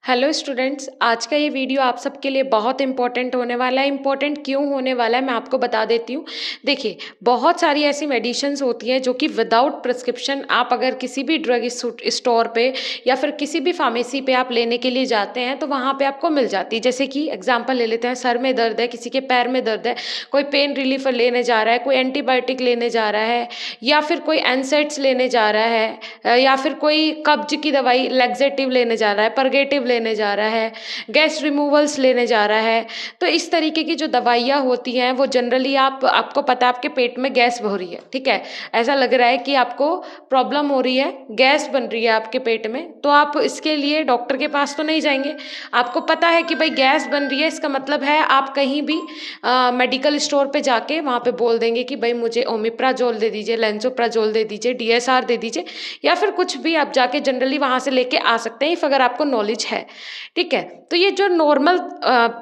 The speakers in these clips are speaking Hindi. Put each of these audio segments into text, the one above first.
हेलो स्टूडेंट्स, आज का ये वीडियो आप सबके लिए बहुत इंपॉर्टेंट होने वाला है। इंपॉर्टेंट क्यों होने वाला है मैं आपको बता देती हूँ। देखिए, बहुत सारी ऐसी मेडिसिन्स होती हैं जो कि विदाउट प्रिस्क्रिप्शन आप अगर किसी भी ड्रग स्टोर पे या फिर किसी भी फार्मेसी पे आप लेने के लिए जाते हैं तो वहाँ पे आपको मिल जाती है। जैसे कि एग्जांपल ले लेते हैं, सर में दर्द है, किसी के पैर में दर्द है, कोई पेन रिलीफर लेने जा रहा है, कोई एंटीबायोटिक लेने जा रहा है, या फिर कोई एनसेड्स लेने जा रहा है, या फिर कोई कब्ज की दवाई लैक्सेटिव लेने जा रहा है, परगेटिव लेने जा रहा है, गैस रिमूवल्स लेने जा रहा है। तो इस तरीके की जो दवाइयाँ होती हैं वो जनरली आपको पता है आपके पेट में गैस हो रही है, ठीक है, ऐसा लग रहा है कि आपको प्रॉब्लम हो रही है, गैस बन रही है आपके पेट में, तो आप इसके लिए डॉक्टर के पास तो नहीं जाएंगे। आपको पता है कि भाई गैस बन रही है, इसका मतलब है आप कहीं भी मेडिकल स्टोर पे जाके वहाँ पे बोल देंगे कि भाई मुझे ओमिप्राजोल दे दीजिए, लेंसोप्राजोल दे दीजिए, डीएसआर दे दीजिए, या फिर कुछ भी आप जाके जनरली वहाँ से लेके आ सकते हैं इफ अगर आपको नॉलेज है, ठीक है। तो ये जो नॉर्मल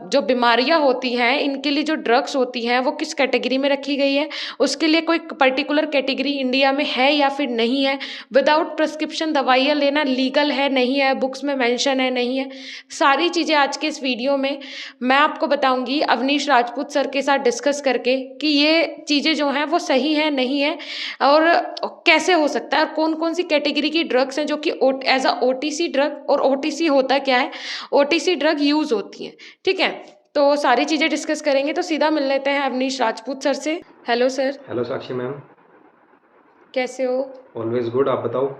जो बीमारियाँ होती हैं इनके लिए जो ड्रग्स होती हैं वो किस कैटेगरी में रखी गई है, उसके लिए कोई पर्टिकुलर कैटेगरी इंडिया में है या फिर नहीं है, विदाउट प्रिस्क्रिप्शन दवाइयाँ लेना लीगल है नहीं है, बुक्स में मेंशन है नहीं है, सारी चीज़ें आज के इस वीडियो में मैं आपको बताऊंगी अवनीश राजपूत सर के साथ डिस्कस करके कि ये चीज़ें जो हैं वो सही है नहीं है, और कैसे हो सकता है, और कौन कौन सी कैटेगरी की ड्रग्स हैं जो कि एज अ ओटीसी ड्रग, और ओटीसी होता क्या है, ओटीसी ड्रग यूज होती हैं, ठीक है। तो सारी चीज़ें डिस्कस करेंगे, तो सीधा मिल लेते हैं अवनीश राजपूत सर से। Hello sir. हेलो साक्षी मैम। कैसे हो? ऑलवेज गुड, आप बताओ।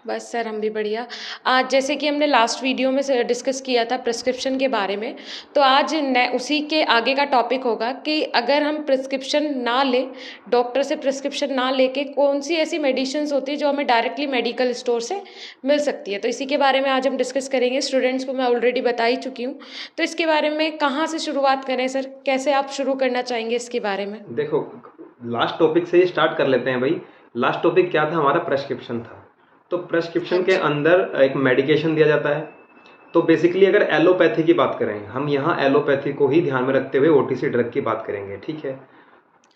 बस सर हम भी बढ़िया। आज जैसे कि हमने लास्ट वीडियो में डिस्कस किया था प्रिस्क्रिप्शन के बारे में, तो आज उसी के आगे का टॉपिक होगा कि अगर हम प्रिस्क्रिप्शन ना लें, डॉक्टर से प्रिस्क्रिप्शन ना लेके कौन सी ऐसी मेडिसिन्स होती है जो हमें डायरेक्टली मेडिकल स्टोर से मिल सकती है। तो इसी के बारे में आज हम डिस्कस करेंगे। स्टूडेंट्स को मैं ऑलरेडी बता ही चुकी हूँ, तो इसके बारे में कहाँ से शुरुआत करें सर, कैसे आप शुरू करना चाहेंगे इसके बारे में? देखो, लास्ट टॉपिक से ही स्टार्ट कर लेते हैं भाई। लास्ट टॉपिक क्या था हमारा? प्रेस्क्रिप्शन था। तो हाँ प्रेस्क्रिप्शन के जी। अंदर एक मेडिकेशन दिया जाता है। तो बेसिकली अगर एलोपैथी की बात करें, हम यहाँ एलोपैथी को ही ध्यान में रखते हुए ओटीसी ड्रग की बात करेंगे, ठीक है।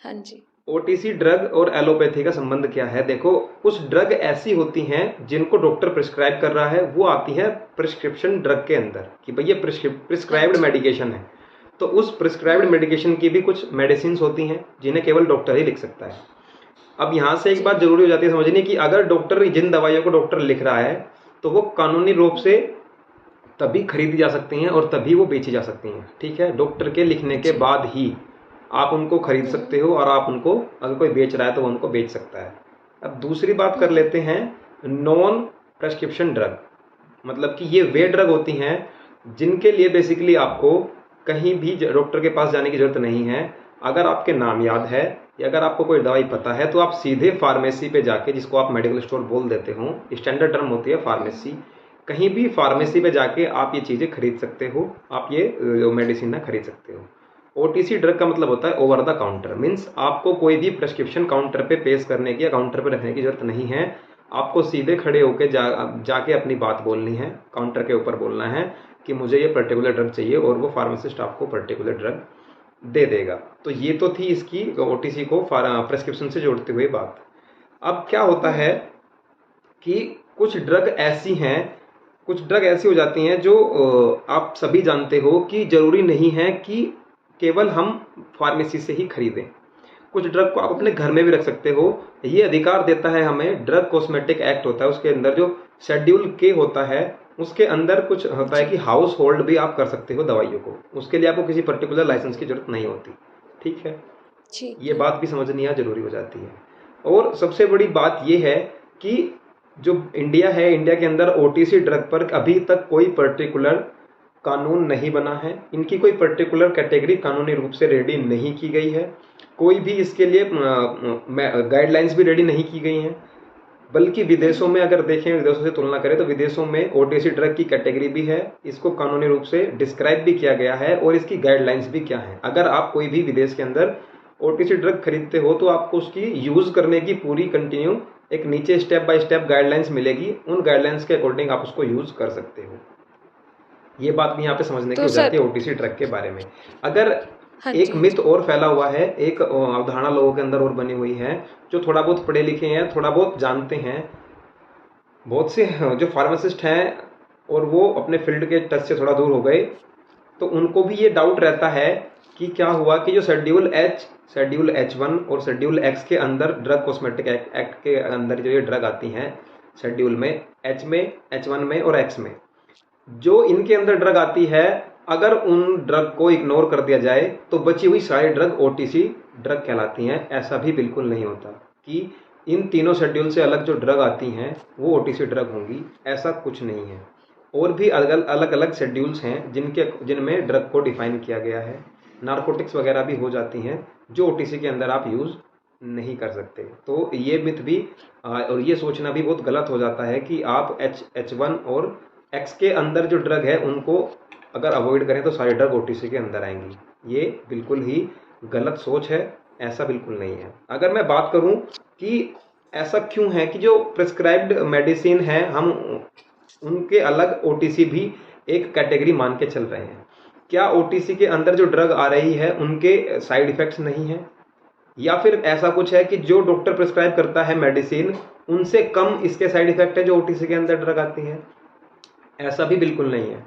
हाँ जी। ओटीसी ड्रग और एलोपैथी का संबंध क्या है? देखो, कुछ ड्रग ऐसी होती हैं जिनको डॉक्टर प्रिस्क्राइब कर रहा है, वो आती है प्रिस्क्रिप्शन ड्रग के अंदर कि भाई ये हाँ प्रिस्क्राइब्ड जी। मेडिकेशन है। तो उस प्रिस्क्राइब्ड मेडिकेशन की भी कुछ मेडिसिन होती हैं जिन्हें केवल डॉक्टर ही लिख सकता है। अब यहाँ से एक जी। बात जरूरी हो जाती है समझने की, अगर डॉक्टर जिन दवाइयों को डॉक्टर लिख रहा है तो वो कानूनी रूप से तभी खरीदी जा सकती हैं और तभी वो बेची जा सकती हैं, ठीक है। डॉक्टर के लिखने के जी। बाद ही आप उनको खरीद सकते हो, और आप उनको, अगर कोई बेच रहा है तो वो उनको बेच सकता है। अब दूसरी बात कर लेते हैं नॉन प्रेस्क्रिप्शन ड्रग। मतलब कि ये वे ड्रग होती हैं जिनके लिए बेसिकली आपको कहीं भी डॉक्टर के पास जाने की जरूरत नहीं है। अगर आपके नाम याद है या अगर आपको कोई दवाई पता है तो आप सीधे फार्मेसी पे जाके, जिसको आप मेडिकल स्टोर बोल देते हो, स्टैंडर्ड टर्म होती है फार्मेसी, कहीं भी फार्मेसी पे जाके आप ये चीज़ें खरीद सकते हो, आप ये मेडिसिन ना खरीद सकते हो। ओटीसी ड्रग का मतलब होता है ओवर द काउंटर, मीन्स आपको कोई भी प्रेस्क्रिप्शन काउंटर पे पेश करने की या काउंटर पे रखने की जरूरत नहीं है। आपको सीधे खड़े होकर जाके अपनी बात बोलनी है, काउंटर के ऊपर बोलना है कि मुझे ये पर्टिकुलर ड्रग चाहिए, और वो फार्मासिस्ट आपको पर्टिकुलर ड्रग दे देगा। तो ये तो थी इसकी ओटीसी को प्रेस्क्रिप्शन से जोड़ते हुए बात। अब क्या होता है कि कुछ ड्रग ऐसी हैं, कुछ ड्रग ऐसी हो जाती हैं जो आप सभी जानते हो कि जरूरी नहीं है कि केवल हम फार्मेसी से ही खरीदें। कुछ ड्रग को आप अपने घर में भी रख सकते हो। ये अधिकार देता है हमें ड्रग कॉस्मेटिक एक्ट होता है, उसके अंदर जो शेड्यूल के होता है उसके अंदर कुछ होता है कि हाउस होल्ड भी आप कर सकते हो दवाइयों को। उसके लिए आपको किसी पर्टिकुलर लाइसेंस की जरूरत नहीं होती, ठीक है। ठीक ये है। बात भी समझनी यहाँ जरूरी हो जाती है। और सबसे बड़ी बात ये है कि जो इंडिया है, इंडिया के अंदर ओटीसी ड्रग पर अभी तक कोई पर्टिकुलर कानून नहीं बना है। इनकी कोई पर्टिकुलर कैटेगरी कानूनी रूप से रेडी नहीं की गई है। कोई भी इसके लिए गाइडलाइंस भी रेडी नहीं की गई हैं। बल्कि विदेशों में अगर देखें, विदेशों से तुलना करें तो विदेशों में ओटीसी ड्रग की कैटेगरी भी है, इसको कानूनी रूप से डिस्क्राइब भी किया गया है, और इसकी गाइडलाइंस भी क्या है। अगर आप कोई भी विदेश के अंदर ओटीसी ड्रग खरीदते हो तो आपको उसकी यूज करने की पूरी कंटिन्यू एक नीचे स्टेप बाय स्टेप गाइडलाइंस मिलेगी। उन गाइडलाइंस के अकॉर्डिंग आप उसको यूज कर सकते हो। ये बात भी यहाँ पे समझने की तो हो जाती सर। है ओटीसी ड्रग के बारे में। अगर हाँ एक जी। हाँ मिथ जी। और फैला हुआ है, एक अवधारणा लोगों के अंदर और बनी हुई है, जो थोड़ा बहुत पढ़े लिखे हैं, थोड़ा बहुत जानते हैं, बहुत से जो फार्मासिस्ट हैं और वो अपने फील्ड के टच से थोड़ा दूर हो गए, तो उनको भी ये डाउट रहता है कि क्या हुआ कि जो शेड्यूल H1 और शेड्यूल X के अंदर ड्रग कॉस्मेटिक एक्ट के अंदर जो ये ड्रग आती हैं शेड्यूल में, H में, H1 में और X में, जो इनके अंदर ड्रग आती है, अगर उन ड्रग को इग्नोर कर दिया जाए तो बची हुई सारी ड्रग OTC ड्रग कहलाती हैं। ऐसा भी बिल्कुल नहीं होता कि इन तीनों शेड्यूल से अलग जो ड्रग आती हैं वो OTC ड्रग होंगी, ऐसा कुछ नहीं है। और भी अलग अलग शेड्यूल्स हैं जिनमें ड्रग को डिफाइन किया गया है। नारकोटिक्स वगैरह भी हो जाती हैं जो OTC के अंदर आप यूज़ नहीं कर सकते। तो ये मिथ भी और ये सोचना भी बहुत गलत हो जाता है कि आप H1 और X के अंदर जो ड्रग है उनको अगर अवॉइड करें तो सारी ड्रग OTC के अंदर आएंगी। ये बिल्कुल ही गलत सोच है, ऐसा बिल्कुल नहीं है। अगर मैं बात करूं कि ऐसा क्यों है कि जो प्रिस्क्राइब्ड मेडिसिन है हम उनके अलग OTC भी एक कैटेगरी मान के चल रहे हैं, क्या OTC के अंदर जो ड्रग आ रही है उनके साइड इफ़ेक्ट्स नहीं हैं? या फिर ऐसा कुछ है कि जो डॉक्टर प्रिस्क्राइब करता है मेडिसिन उनसे कम इसके साइड इफ़ेक्ट है जो OTC के अंदर ड्रग आती है? ऐसा भी बिल्कुल नहीं है।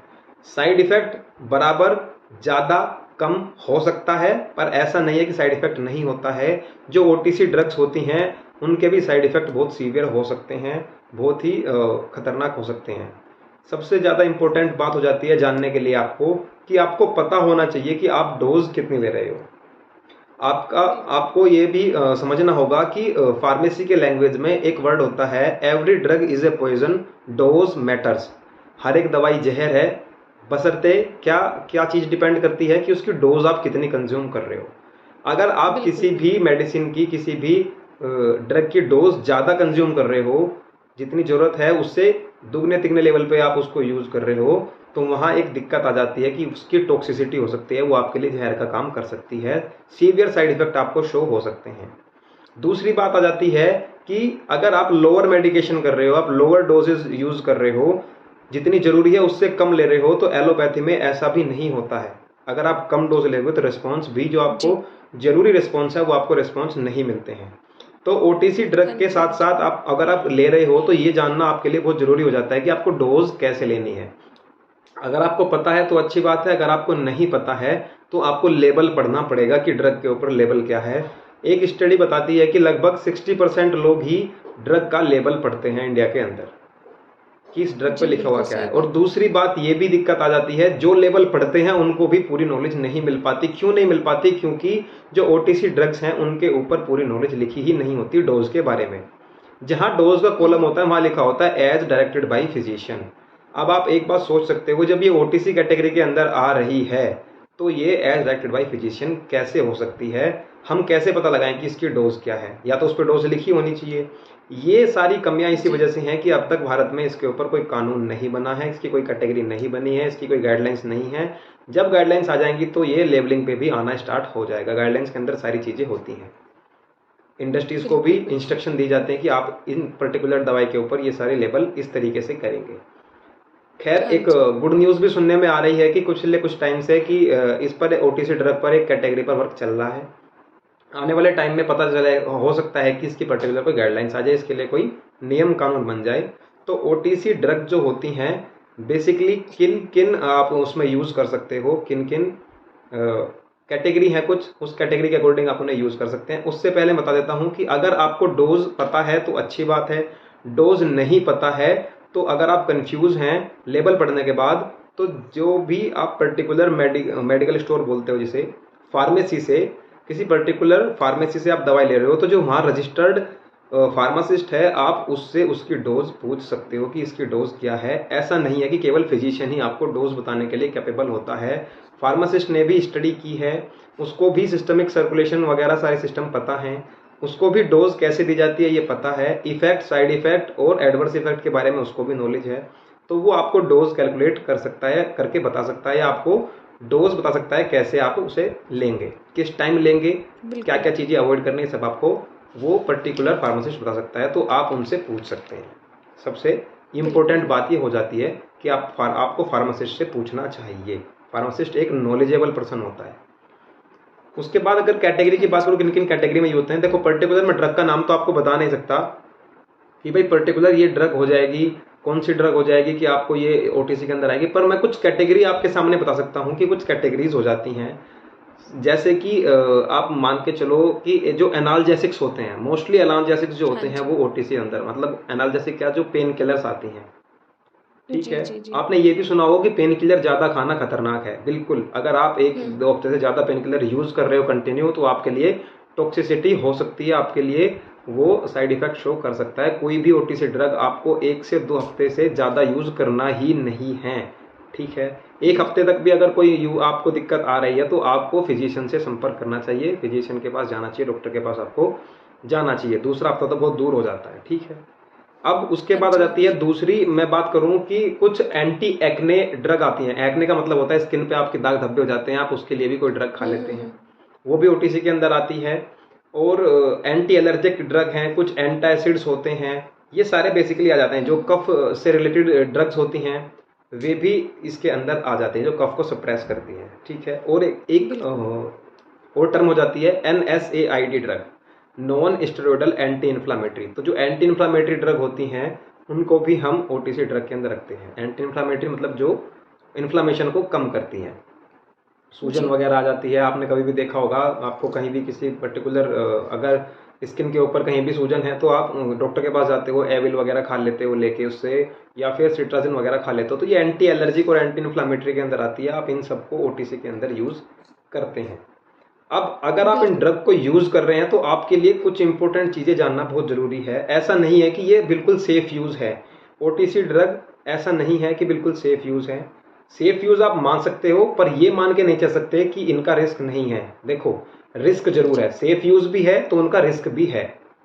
साइड इफ़ेक्ट बराबर ज़्यादा कम हो सकता है, पर ऐसा नहीं है कि साइड इफ़ेक्ट नहीं होता है। जो OTC ड्रग्स होती हैं उनके भी साइड इफ़ेक्ट बहुत सीवियर हो सकते हैं, बहुत ही खतरनाक हो सकते हैं। सबसे ज़्यादा इम्पोर्टेंट बात हो जाती है जानने के लिए आपको कि आपको पता होना चाहिए कि आप डोज कितनी ले रहे हो। आपको ये भी समझना होगा कि फार्मेसी के लैंग्वेज में एक वर्ड होता है, every drug is a poison, dose matters. हर एक दवाई जहर है, बशर्ते क्या चीज़ डिपेंड करती है कि उसकी डोज आप कितनी कंज्यूम कर रहे हो। अगर आप किसी भी मेडिसिन की, किसी भी ड्रग की डोज ज़्यादा कंज्यूम कर रहे हो, जितनी ज़रूरत है उससे दुगने तिगने लेवल पे आप उसको यूज़ कर रहे हो, तो वहाँ एक दिक्कत आ जाती है कि उसकी टॉक्सिसिटी हो सकती है, वो आपके लिए जहर का काम कर सकती है, सीवियर साइड इफ़ेक्ट आपको शो हो सकते हैं। दूसरी बात आ जाती है कि अगर आप लोअर मेडिकेशन कर रहे हो, आप लोअर डोजेज यूज़ कर रहे हो, जितनी ज़रूरी है उससे कम ले रहे हो, तो एलोपैथी में ऐसा भी नहीं होता है। अगर आप कम डोज ले तो रिस्पॉन्स भी जो आपको जरूरी रिस्पॉन्स है वो आपको रिस्पॉन्स नहीं मिलते हैं। तो OTC ड्रग के साथ साथ अगर आप ले रहे हो तो ये जानना आपके लिए बहुत ज़रूरी हो जाता है कि आपको डोज कैसे लेनी है। अगर आपको पता है तो अच्छी बात है, अगर आपको नहीं पता है तो आपको लेबल पढ़ना पड़ेगा कि ड्रग के ऊपर लेबल क्या है। एक स्टडी बताती है कि लगभग 60% लोग ही ड्रग का लेबल पढ़ते हैं इंडिया के अंदर कि इस ड्रग पे लिखा हुआ क्या है। और दूसरी बात ये भी दिक्कत आ जाती है, जो लेबल पढ़ते हैं उनको भी पूरी नॉलेज नहीं मिल पाती। क्यों नहीं मिल पाती? क्योंकि जो OTC ड्रग्स हैं उनके ऊपर पूरी नॉलेज लिखी ही नहीं होती डोज के बारे में। जहाँ डोज का कॉलम होता है वहाँ लिखा होता है एज डायरेक्टेड बाई फिजिशियन। अब आप एक बात सोच सकते हो, जब ये OTC कैटेगरी के अंदर आ रही है तो ये एज डायरेक्टेड बाई फिजिशियन कैसे हो सकती है? हम कैसे पता लगाएं कि इसकी डोज क्या है? या तो उस पर डोज लिखी होनी चाहिए। ये सारी कमियां इसी वजह से हैं कि अब तक भारत में इसके ऊपर कोई कानून नहीं बना है, इसकी कोई कैटेगरी नहीं बनी है, इसकी कोई गाइडलाइंस नहीं है। जब गाइडलाइंस आ जाएंगी तो ये लेबलिंग पे भी आना स्टार्ट हो जाएगा। गाइडलाइंस के अंदर सारी चीज़ें होती हैं। इंडस्ट्रीज को भी इंस्ट्रक्शन दी जाते हैं कि आप इन पर्टिकुलर दवाई के ऊपर ये सारे लेबल इस तरीके से करेंगे। खैर, एक गुड न्यूज़ भी सुनने में आ रही है कि कुछ टाइम से कि इस पर OTC ड्रग पर एक कैटेगरी पर वर्क चल रहा है। आने वाले टाइम में पता चले, हो सकता है कि इसकी पर्टिकुलर कोई गाइडलाइंस आ जाए, इसके लिए कोई नियम कानून बन जाए। तो OTC ड्रग जो होती हैं बेसिकली किन किन आप उसमें यूज़ कर सकते हो, किन किन कैटेगरी है कुछ, उस कैटेगरी के अकॉर्डिंग आप उन्हें यूज़ कर सकते हैं। उससे पहले बता देता हूँ कि अगर आपको डोज पता है तो अच्छी बात है, डोज नहीं पता है तो अगर आप कंफ्यूज हैं लेबल पढ़ने के बाद, तो जो भी आप पर्टिकुलर मेडिकल स्टोर बोलते हो, जिसे फार्मेसी से, किसी पर्टिकुलर फार्मेसी से आप दवाई ले रहे हो, तो जो वहाँ रजिस्टर्ड फार्मासिस्ट है आप उससे उसकी डोज पूछ सकते हो कि इसकी डोज क्या है। ऐसा नहीं है कि केवल फिजिशियन ही आपको डोज बताने के लिए कैपेबल होता है। फार्मासिस्ट ने भी स्टडी की है, उसको भी सिस्टमिक सर्कुलेशन वगैरह सारे सिस्टम पता हैं, उसको भी डोज कैसे दी जाती है ये पता है, इफेक्ट, साइड इफेक्ट और एडवर्स इफेक्ट के बारे में उसको भी नॉलेज है। तो वो आपको डोज कैलकुलेट कर सकता है, करके बता सकता है, आपको डोज बता सकता है कैसे आप उसे लेंगे, किस टाइम लेंगे, क्या क्या चीज़ें अवॉइड करनी है, सब आपको वो पर्टिकुलर फार्मासिस्ट बता सकता है। तो आप उनसे पूछ सकते हैं। सबसे इम्पोर्टेंट बात ये हो जाती है कि आपको फार्मासिस्ट से पूछना चाहिए। फार्मासिस्ट एक नॉलेजेबल पर्सन होता है। उसके बाद अगर कैटेगरी की बात करूँ, किन किन कैटेगरी में ये होते हैं, देखो पर्टिकुलर मैं ड्रग का नाम तो आपको बता नहीं सकता कि भाई पर्टिकुलर ये ड्रग हो जाएगी कौन सी ड्रग हो जाएगी कि आपको ये ओटीसी के अंदर आएगी, पर मैं कुछ कैटेगरी आपके सामने बता सकता हूँ कि कुछ कैटेगरीज हो जाती हैं। जैसे कि आप मान के चलो कि जो एनाल्जेसिक्स होते हैं, मोस्टली एनाल्जेसिक्स जो हाँ होते हैं जी। वो ओटीसी अंदर, मतलब एनाल्जेसिक क्या, जो पेन किलर्स आती हैं, ठीक जी, है। जी, जी। आपने ये भी सुना होगा कि पेन किलर ज़्यादा खाना खतरनाक है। बिल्कुल, अगर आप एक हुँ। दो हफ्ते से ज़्यादा पेन किलर यूज़ कर रहे हो कंटिन्यू, तो आपके लिए टॉक्सिसिटी हो सकती है, आपके लिए वो साइड इफेक्ट शो कर सकता है। कोई भी ओटीसी ड्रग आपको 1 से 2 हफ्ते से ज़्यादा यूज़ करना ही नहीं है, ठीक है। 1 हफ्ते बिल्कुल। तक भी अगर कोई आपको दिक्कत आ रही है तो आपको फिजिशियन से संपर्क करना चाहिए, फिजिशियन के पास जाना चाहिए, डॉक्टर के पास आपको जाना चाहिए। दूसरा हफ्ता तो बहुत दूर हो जाता है, ठीक है। अब उसके हाँ बाद आ जी। जाती है दूसरी, मैं बात करूं कि कुछ एंटी एक्ने ड्रग आती हैं। एक्ने का मतलब होता है स्किन पे आपके दाग धब्बे हो जाते हैं, आप उसके लिए भी कोई ड्रग खा हुँ, लेते हुँ, हैं, हुँ। वो भी ओटीसी के अंदर आती है। और एंटी एलर्जिक ड्रग हैं, कुछ एंटासिड्स होते हैं, ये सारे बेसिकली आ जाते हैं। जो हुँ। कफ से रिलेटेड ड्रग्स होती हैं वे भी इसके अंदर आ जाते हैं, जो कफ को सप्रेस करती हैं, ठीक है। और बिल्कुल। और टर्म हो जाती है NSAID drug, non steroidal anti inflammatory. तो जो एंटी इन्फ्लामेटरी ड्रग होती हैं उनको भी हम ओटीसी ड्रग के अंदर रखते हैं। एंटी इन्फ्लामेटरी मतलब जो इन्फ्लामेशन को कम करती हैं। सूजन जी। वगैरह आ जाती है, आपने कभी भी देखा होगा, आपको कहीं भी किसी पर्टिकुलर अगर स्किन के ऊपर कहीं भी सूजन है तो आप डॉक्टर के पास जाते हो, एविल वगैरह खा लेते हो लेके उससे, या फिर सिट्राजिन वगैरह खा लेते हो। तो ये एंटी एलर्जिक और एंटी इन्फ्लामेटरी के अंदर आती है, आप इन सबको ओटीसी के अंदर यूज करते हैं। अब अगर आप इन बिल्कुल। ड्रग को यूज कर रहे हैं तो आपके लिए कुछ इंपॉर्टेंट चीजें जानना बहुत जरूरी है। ऐसा नहीं है कि ये बिल्कुल सेफ यूज है, ओटीसी ड्रग ऐसा नहीं है कि बिल्कुल सेफ यूज है। सेफ यूज आप मान सकते हो, पर ये मान के नहीं चल सकते कि इनका रिस्क नहीं है। देखो, रिस्क जरूर जी। है, सेफ यूज भी है तो उनका रिस्क भी है,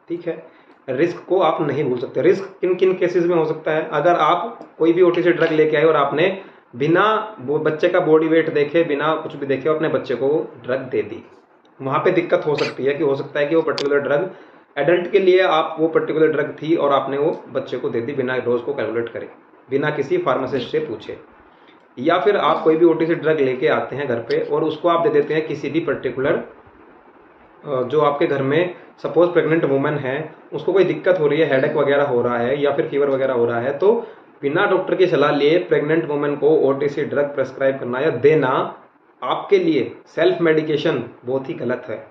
ठीक है। रिस्क को आप नहीं भूल सकते। रिस्क किन किन केसेस में हो सकता है, अगर आप कोई भी ओटीसी ड्रग लेके आए और आपने बिना वो बच्चे का बॉडी वेट देखे, बिना कुछ भी देखे अपने बच्चे को ड्रग दे दी, वहां पे दिक्कत हो सकती है। कि हो सकता है कि वो पर्टिकुलर ड्रग एडल्ट के लिए, आप वो पर्टिकुलर ड्रग थी और आपने वो बच्चे को दे दी बिना डोज को कैलकुलेट करे, बिना किसी फार्मासिस्ट से बिल्कुल। पूछे। या फिर हुँ, आप कोई हुँ। भी ओटीसी ड्रग लेके आते हैं घर पे और उसको आप दे देते हैं किसी भी पर्टिकुलर, जो आपके घर में सपोज प्रेग्नेंट वुमेन है, उसको कोई दिक्कत हो रही है, हुँ, हेडेक हुँ। वगैरह हो रहा है या फिर फीवर वगैरह हो रहा है, तो बिना डॉक्टर की सलाह लिए प्रेग्नेंट वुमेन को ओटीसी ड्रग प्रेस्क्राइब करना या देना आपके लिए सेल्फ मेडिकेशन बहुत ही गलत है।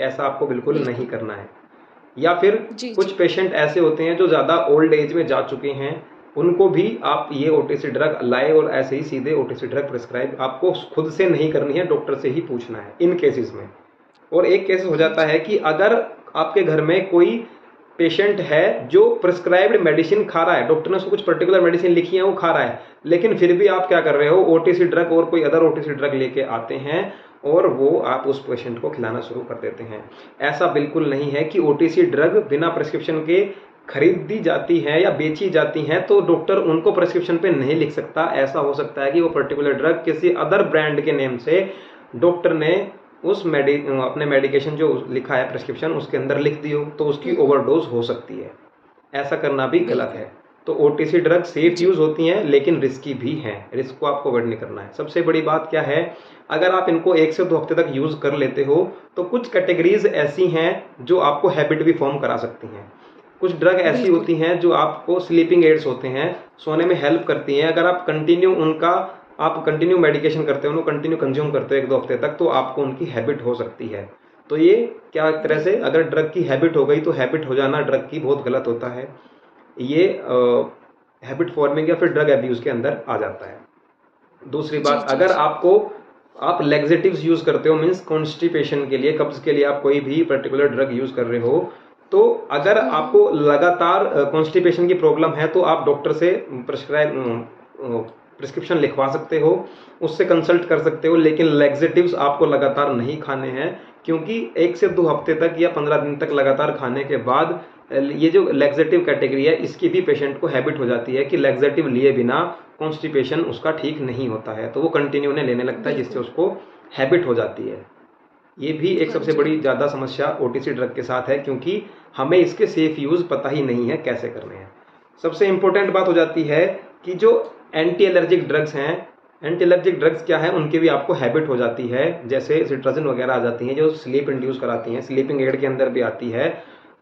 ऐसा आपको बिल्कुल नहीं बिल्कुल। करना है। या फिर जी, कुछ जी। पेशेंट ऐसे होते हैं जो ज़्यादा ओल्ड एज में जा चुके हैं, उनको भी आप ये ओटीसी ड्रग लाए और ऐसे ही सीधे ओटीसी ड्रग प्रेस्क्राइब आपको खुद से नहीं करनी है, डॉक्टर से ही पूछना है इन केसेस में। और एक केस हो हाँ जाता जी। है कि अगर आपके घर में कोई पेशेंट है जो प्रिस्क्राइब्ड मेडिसिन खा रहा है, डॉक्टर ने उसको कुछ पर्टिकुलर मेडिसिन लिखी है वो खा रहा है, लेकिन फिर भी आप क्या कर रहे हो, ओटीसी ड्रग और कोई अदर ओटीसी ड्रग लेके आते हैं और वो आप उस पेशेंट को खिलाना शुरू कर देते हैं। ऐसा बिल्कुल नहीं है कि ओटीसी ड्रग बिना प्रिस्क्रिप्शन के खरीदी जाती है या बेची जाती हैं तो डॉक्टर उनको प्रिस्क्रिप्शन पे नहीं लिख सकता। ऐसा हो सकता है कि वो पर्टिकुलर ड्रग किसी अदर ब्रांड के नेम से डॉक्टर ने उस अपने मेडिकेशन जो लिखा है प्रिस्क्रिप्शन उसके अंदर लिख दी हो, तो उसकी हुँ, हुँ। ओवरडोज हो सकती है। ऐसा करना भी गलत बिल्कुल। है। तो ओटीसी ड्रग सेफ जी। यूज होती हैं लेकिन रिस्की भी हैं, रिस्क को आपको अवॉइड नहीं करना है। सबसे बड़ी बात क्या है, अगर आप इनको 1 से 2 हफ्ते तक यूज कर लेते हो तो कुछ कैटेगरीज ऐसी हैं जो आपको हैबिट भी फॉर्म करा सकती हैं। कुछ ड्रग ऐसी बिल्कुल। होती हैं जो आपको स्लीपिंग एड्स होते हैं, सोने में हेल्प करती हैं। अगर आप कंटिन्यू मेडिकेशन करते हो, उनको कंटिन्यू कंज्यूम करते हो 1-2 हफ्ते तक, तो आपको उनकी हैबिट हो सकती है। तो ये क्या, एक तरह से बिल्कुल। अगर ड्रग की हैबिट हो गई तो हैबिट हो जाना ड्रग की बहुत गलत होता है। ये हैबिट फॉर्मिंग या फिर ड्रग एब्यूज के अंदर आ जाता है। दूसरी जी, बात, जी, अगर जी। आप लेग्जेटिव्स यूज करते हो, मीन्स कॉन्स्टिपेशन के लिए, कब्ज के लिए आप कोई भी पर्टिकुलर ड्रग यूज कर रहे हो, तो अगर हुँ, हुँ। आपको लगातार कॉन्स्टिपेशन की प्रॉब्लम है तो आप डॉक्टर से प्रिस्क्रिप्शन लिखवा सकते हो, उससे कंसल्ट कर सकते हो, लेकिन लेग्जेटिव्स आपको लगातार नहीं खाने हैं, क्योंकि 1 से 2 हफ्ते तक या 15 दिन तक लगातार खाने के बाद ये जो लेग्जेटिव कैटेगरी है इसकी भी पेशेंट को हैबिट हो जाती है कि लेग्जेटिव लिए बिना कॉन्स्टिपेशन उसका ठीक नहीं होता है, तो वो कंटिन्यू उन्हें लेने लगता है, जिससे बिल्कुल। उसको हैबिट हो जाती है। ये भी एक हाँ सबसे जी। बड़ी ज़्यादा समस्या ओटीसी ड्रग के साथ है, क्योंकि हमें इसके सेफ यूज़ पता ही नहीं है कैसे करने हैं। सबसे इम्पोर्टेंट बात हो जाती है कि जो एंटी एलर्जिक ड्रग्स हैं, एंटी एलर्जिक ड्रग्स क्या है, उनकी भी आपको हैबिट हो जाती है। जैसे सिट्राजिन वगैरह आ जाती हैं जो स्लीप इंड्यूस कराती हैं, स्लीपिंग एड के अंदर भी आती है।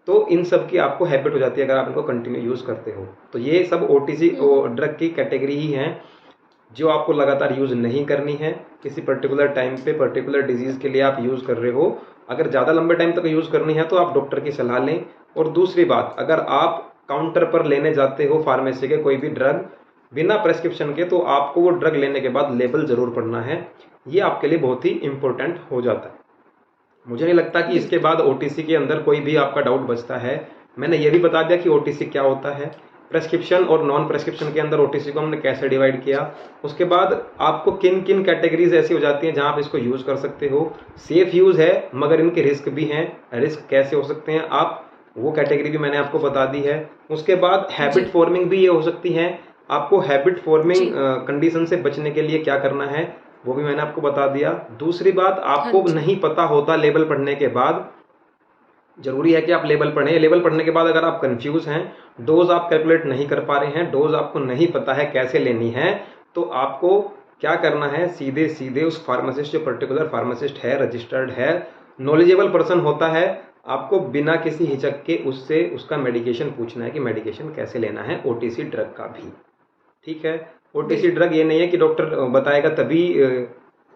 तो इन सब की आपको हैबिट हो जाती है अगर आप इनको कंटिन्यू यूज़ करते हो। तो ये सब ओटीसी ड्रग की कैटेगरी ही हैं जो आपको लगातार यूज़ नहीं करनी है। किसी पर्टिकुलर टाइम पे पर्टिकुलर डिजीज़ के लिए आप यूज़ कर रहे हो, अगर ज़्यादा लंबे टाइम तक यूज़ करनी है तो आप डॉक्टर की सलाह लें। और दूसरी बात, अगर आप काउंटर पर लेने जाते हो फार्मेसी के कोई भी ड्रग बिना प्रेस्क्रिप्शन के, तो आपको वो ड्रग लेने के बाद लेबल ज़रूर पढ़ना है। ये आपके लिए बहुत ही इंपॉर्टेंट हो जाता है। मुझे नहीं लगता कि इसके बाद ओटीसी के अंदर कोई भी आपका डाउट बचता है। मैंने ये भी बता दिया कि ओटीसी क्या होता है, प्रेस्क्रिप्शन और नॉन प्रेस्क्रिप्शन के अंदर ओटीसी को हमने कैसे डिवाइड किया। उसके बाद आपको किन किन कैटेगरीज ऐसी हो जाती हैं जहां आप इसको यूज़ कर सकते हो। सेफ यूज़ है मगर इनके रिस्क भी हैं, रिस्क कैसे हो सकते हैं आप, वो कैटेगरी भी मैंने आपको बता दी है। उसके बाद हैबिट फॉर्मिंग भी ये हो सकती है, आपको हैबिट फॉर्मिंग कंडीशन से बचने के लिए क्या करना है वो भी मैंने आपको बता दिया। दूसरी बात, आपको नहीं पता होता लेबल पढ़ने के बाद, जरूरी है कि आप लेबल पढ़ें। लेबल पढ़ने के बाद अगर आप कंफ्यूज हैं, डोज आप कैलकुलेट नहीं कर पा रहे हैं, डोज आपको नहीं पता है कैसे लेनी है, तो आपको क्या करना है, सीधे सीधे उस फार्मासिस्ट, जो पर्टिकुलर फार्मासिस्ट है, रजिस्टर्ड है, नॉलेजेबल पर्सन होता है, आपको बिना किसी हिचक के उससे उसका मेडिकेशन पूछना है कि मेडिकेशन कैसे लेना है, ओटीसी ड्रग का भी। ठीक है, ओटीसी ड्रग ये नहीं है कि डॉक्टर बताएगा तभी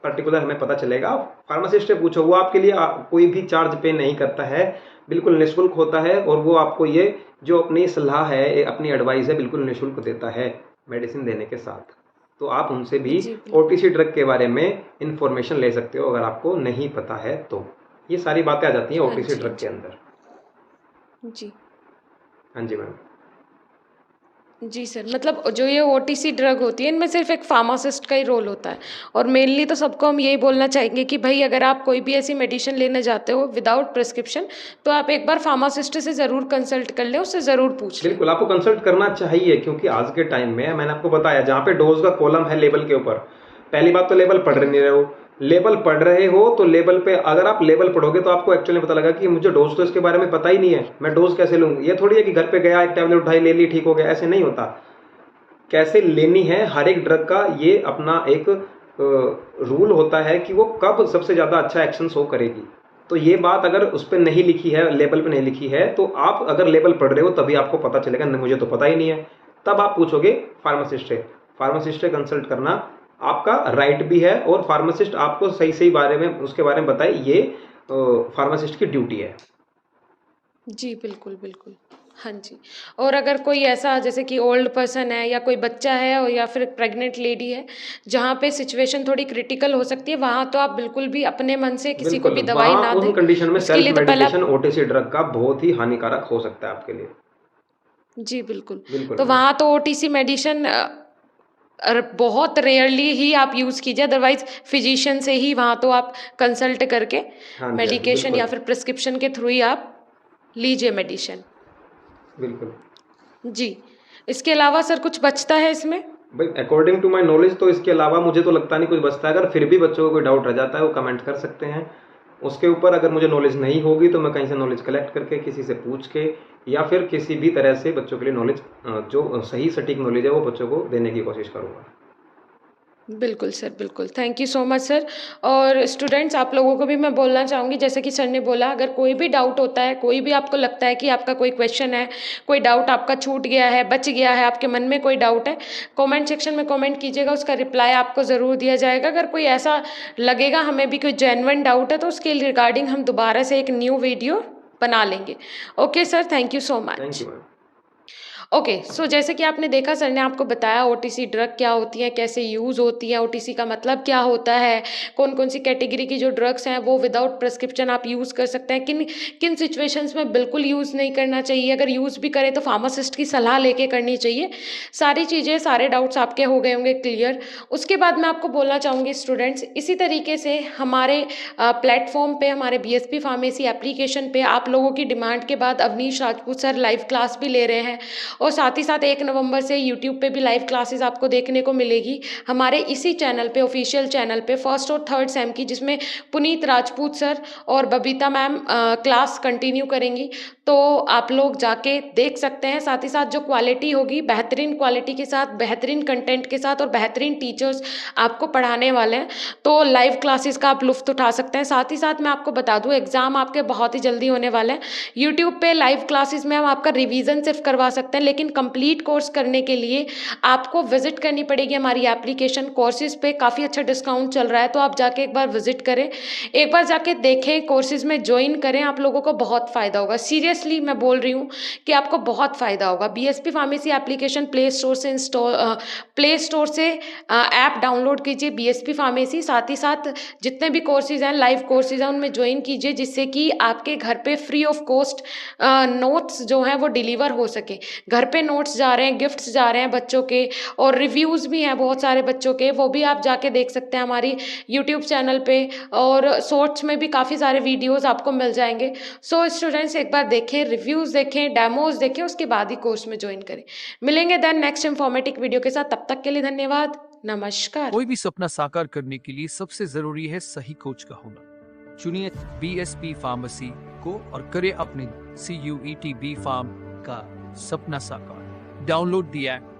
पर्टिकुलर हमें पता चलेगा। आप फार्मासिस्ट से पूछो, वो आपके लिए कोई भी चार्ज पे नहीं करता है, बिल्कुल निःशुल्क होता है। और वो आपको ये जो अपनी सलाह है, अपनी एडवाइस है, बिल्कुल निःशुल्क देता है मेडिसिन देने के साथ। तो आप उनसे भी ओटीसी ड्रग के बारे में इंफॉर्मेशन ले सकते हो अगर आपको नहीं पता है तो। ये सारी बातें आ जाती हैं ओटीसी ड्रग के अंदर। जी हाँ जी मैम। जी सर, मतलब जो ये ओटीसी ड्रग होती है इनमें सिर्फ एक फार्मासिस्ट का ही रोल होता है। और मेनली तो सबको हम यही बोलना चाहेंगे कि भाई अगर आप कोई भी ऐसी मेडिसिन लेने जाते हो विदाउट प्रिस्क्रिप्शन, तो आप एक बार फार्मासिस्ट से ज़रूर कंसल्ट कर लें, उससे ज़रूर पूछ लें। बिल्कुल आपको कंसल्ट करना चाहिए, क्योंकि आज के टाइम में मैंने आपको बताया जहाँ पे डोज का कॉलम है लेबल के ऊपर, पहली बात तो लेबल पढ़ नहीं रहे हो। लेबल पढ़ रहे हो तो लेबल पे अगर आप लेबल पढ़ोगे तो आपको एक्चुअली पता लगा कि मुझे डोज तो इसके बारे में पता ही नहीं है, मैं डोज कैसे लूँ। ये थोड़ी है कि घर पे गया, एक टैबलेट उठाई, ले ली, ठीक हो गया, ऐसे नहीं होता। कैसे लेनी है हर एक ड्रग का ये अपना एक रूल होता है कि वो कब सबसे ज़्यादा अच्छा एक्शन शो करेगी। तो ये बात अगर उस पर नहीं लिखी है, लेबल पे नहीं लिखी है, तो आप अगर लेबल पढ़ रहे हो तभी आपको पता चलेगा, नहीं मुझे तो पता ही नहीं है। तब आप पूछोगे फार्मासिस्ट से। फार्मासिस्ट से कंसल्ट करना आपका राइट भी है, और फार्मासिस्ट आपको सही सही बारे में उसके बारे में बताए, ये फार्मासिस्ट की ड्यूटी है। जी बिल्कुल बिल्कुल, हाँ जी। और अगर कोई ऐसा जैसे कि ओल्ड पर्सन है या कोई बच्चा है और या फिर प्रेग्नेंट लेडी है जहाँ पे सिचुएशन थोड़ी क्रिटिकल हो सकती है, वहाँ तो आप बिल्कुल भी अपने मन से किसी को बिल्कुल, भी दवाई वहाँ ना दें। उन कंडीशन में उसके सेल्फ लिए तो पहले मेडिकेशन ओटीसी ड्रग का बहुत ही हानिकारक हो सकता है आपके लिए। जी बिल्कुल। बिल्कुल तो मैम। वहाँ तो ओटीसी मेडिसिन बहुत रेयरली ही आप यूज़ कीजिए, अदरवाइज फिजिशियन से ही वहाँ तो आप कंसल्ट करके हाँ जी, हाँ जी, मेडिकेशन या बिल्कुल। फिर प्रिस्क्रिप्शन के थ्रू ही आप लीजिए मेडिसिन। बिल्कुल जी, इसके अलावा सर कुछ बचता है इसमें? भाई, अकॉर्डिंग टू माय नॉलेज तो इसके अलावा मुझे तो लगता नहीं कुछ बचता है। अगर फिर भी बच्चों को कोई डाउट रह जाता है वो कमेंट कर सकते हैं। उसके ऊपर अगर मुझे नॉलेज नहीं होगी तो मैं कहीं से नॉलेज कलेक्ट करके, किसी से पूछ के, या फिर किसी भी तरह से बच्चों के लिए नॉलेज, जो सही सटीक नॉलेज है वो बच्चों को देने की कोशिश करूँगा। बिल्कुल सर, बिल्कुल। Thank you so much sir. और स्टूडेंट्स आप लोगों को भी मैं बोलना चाहूँगी, जैसे कि सर ने बोला, अगर कोई भी डाउट होता है, कोई भी आपको लगता है कि आपका कोई क्वेश्चन है, कोई डाउट आपका छूट गया है, बच गया है, आपके मन में कोई डाउट है, कमेंट सेक्शन में कमेंट कीजिएगा, उसका रिप्लाई आपको ज़रूर दिया जाएगा। अगर कोई ऐसा लगेगा हमें भी कोई जेन्युइन डाउट है, तो उसके रिगार्डिंग हम दोबारा से एक न्यू वीडियो बना लेंगे। Okay sir, thank you so thank much. You ma'am. Okay, so जैसे कि आपने देखा, सर ने आपको बताया ओटीसी ड्रग क्या होती है, कैसे यूज़ होती है, ओटीसी का मतलब क्या होता है, कौन कौन सी कैटेगरी की जो ड्रग्स हैं वो विदाउट प्रिस्क्रिप्शन आप यूज़ कर सकते हैं, किन किन सिचुएशंस में बिल्कुल यूज़ नहीं करना चाहिए, अगर यूज़ भी करें तो फार्मासिस्ट की सलाह लेके करनी चाहिए। सारी चीज़ें, सारे डाउट्स आपके हो गए होंगे क्लियर। उसके बाद मैं आपको बोलना चाहूँगी स्टूडेंट्स, इसी तरीके से हमारे प्लेटफॉर्म पे, हमारे बीएसपी फार्मेसी एप्लीकेशन पे आप लोगों की डिमांड के बाद Avnish Rajput sir live class भी ले रहे हैं। और साथ ही साथ 1 नवंबर से यूट्यूब पे भी लाइव क्लासेस आपको देखने को मिलेगी हमारे इसी चैनल पे, ऑफिशियल चैनल पे, फर्स्ट और थर्ड सेम की, जिसमें पुनीत राजपूत सर और बबीता मैम क्लास कंटिन्यू करेंगी। तो आप लोग जाके देख सकते हैं। साथ ही साथ जो क्वालिटी होगी बेहतरीन क्वालिटी के साथ, बेहतरीन कंटेंट के साथ और बेहतरीन टीचर्स आपको पढ़ाने वाले हैं, तो लाइव क्लासेस का आप लुफ्त उठा सकते हैं। साथ ही साथ मैं आपको बता दूं एग्जाम आपके बहुत ही जल्दी होने वाले हैं। यूट्यूब पे लाइव क्लासेस में हम आपका रिवीजन सिर्फ करवा सकते हैं, लेकिन कंप्लीट कोर्स करने के लिए आपको विजिट करनी पड़ेगी हमारी एप्लीकेशन। कोर्सेज पे काफ़ी अच्छा डिस्काउंट चल रहा है, तो आप जाके एक बार विजिट करें, एक बार जाके देखें, कोर्सेज में ज्वाइन करें, आप लोगों को बहुत फ़ायदा होगा। सीरियसली मैं बोल रही हूँ कि आपको बहुत फ़ायदा होगा। BSP pharmacy application play store से ऐप डाउनलोड कीजिए बीएसपी फार्मेसी। साथ ही साथ जितने भी कोर्सेज हैं, लाइव कोर्सेज हैं, उनमें ज्वाइन कीजिए, जिससे कि आपके घर पे फ्री ऑफ कॉस्ट नोट्स जो हैं वो डिलीवर हो सके। घर पे नोट्स जा रहे हैं, गिफ्ट्स जा रहे हैं बच्चों के, और रिव्यूज़ भी हैं बहुत सारे बच्चों के, वो भी आप जाके देख सकते हैं हमारी यूट्यूब चैनल पे, और शॉर्ट्स में भी काफ़ी सारे वीडियोस आपको मिल जाएंगे। सो स्टूडेंट्स एक बार देखें, रिव्यूज़ देखें, डेमोज देखें, उसके बाद ही कोर्स में ज्वाइन करें। मिलेंगे देन नेक्स्ट इंफॉर्मेटिव वीडियो के साथ, तब तक के लिए धन्यवाद, नमस्कार। कोई भी सपना साकार करने के लिए सबसे जरूरी है सही कोच का होना। चुनिए बीएसपी फार्मेसी को और करें अपने CUET B Farm का सपना साकार। Download the app.